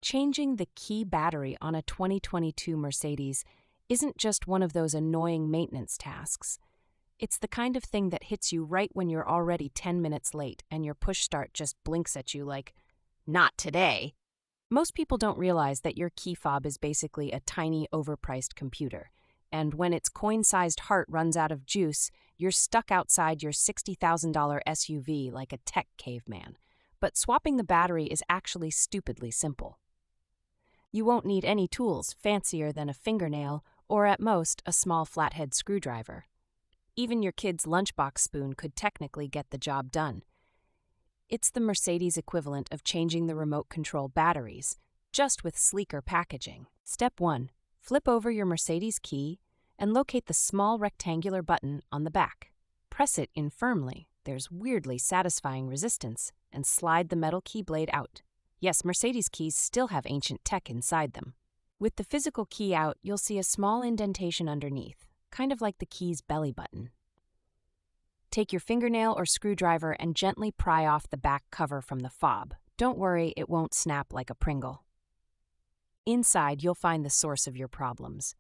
Changing the key battery on a 2022 Mercedes isn't just one of those annoying maintenance tasks. It's the kind of thing that hits you right when you're already 10 minutes late and your push start just blinks at you like, "Not today." Most people don't realize that your key fob is basically a tiny, overpriced computer. And when its coin-sized heart runs out of juice, you're stuck outside your $60,000 SUV like a tech caveman. But swapping the battery is actually stupidly simple. You won't need any tools fancier than a fingernail or at most a small flathead screwdriver. Even your kid's lunchbox spoon could technically get the job done. It's the Mercedes equivalent of changing the remote control batteries, just with sleeker packaging. Step 1. Flip over your Mercedes key and locate the small rectangular button on the back. Press it in firmly, there's weirdly satisfying resistance, and slide the metal key blade out. Yes, Mercedes keys still have ancient tech inside them. With the physical key out, you'll see a small indentation underneath, kind of like the key's belly button. Take your fingernail or screwdriver and gently pry off the back cover from the fob. Don't worry, it won't snap like a Pringle. Inside, you'll find the source of your problems.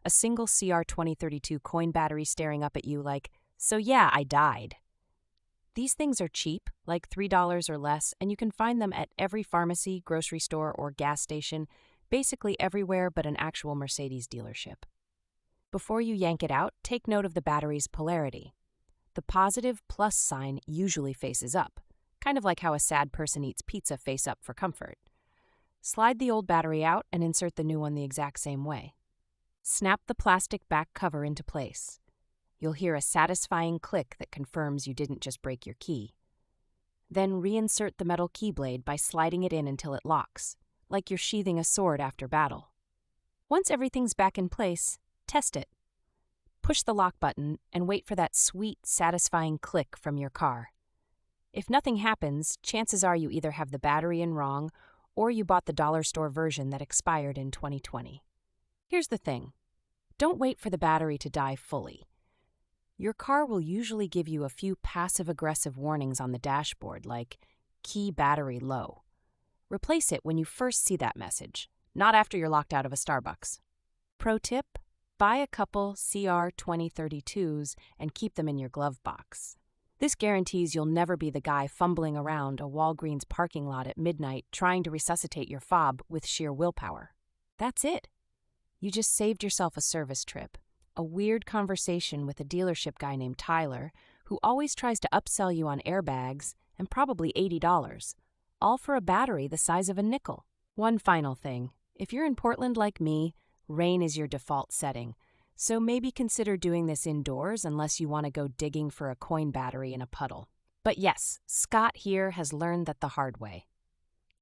A single CR2032 coin battery staring up at you like, "So yeah, I died." These things are cheap, like $3 or less, and you can find them at every pharmacy, grocery store, or gas station, basically everywhere but an actual Mercedes dealership. Before you yank it out, take note of the battery's polarity. The positive plus sign usually faces up, kind of like how a sad person eats pizza face up for comfort. Slide the old battery out and insert the new one the exact same way. Snap the plastic back cover into place. You'll hear a satisfying click that confirms you didn't just break your key. Then reinsert the metal key blade by sliding it in until it locks, like you're sheathing a sword after battle. Once everything's back in place, test it. Push the lock button and wait for that sweet, satisfying click from your car. If nothing happens, chances are you either have the battery in wrong or you bought the dollar store version that expired in 2020. Here's the thing. Don't wait for the battery to die fully. Your car will usually give you a few passive-aggressive warnings on the dashboard, like key battery low. Replace it when you first see that message, not after you're locked out of a Starbucks. Pro tip: buy a couple CR2032s and keep them in your glove box. This guarantees you'll never be the guy fumbling around a Walgreens parking lot at midnight trying to resuscitate your fob with sheer willpower. That's it. You just saved yourself a service trip, a weird conversation with a dealership guy named Tyler, who always tries to upsell you on airbags, and probably $80, all for a battery the size of a nickel. One final thing. If you're in Portland like me, rain is your default setting, so maybe consider doing this indoors unless you want to go digging for a coin battery in a puddle. But yes, Scott here has learned that the hard way.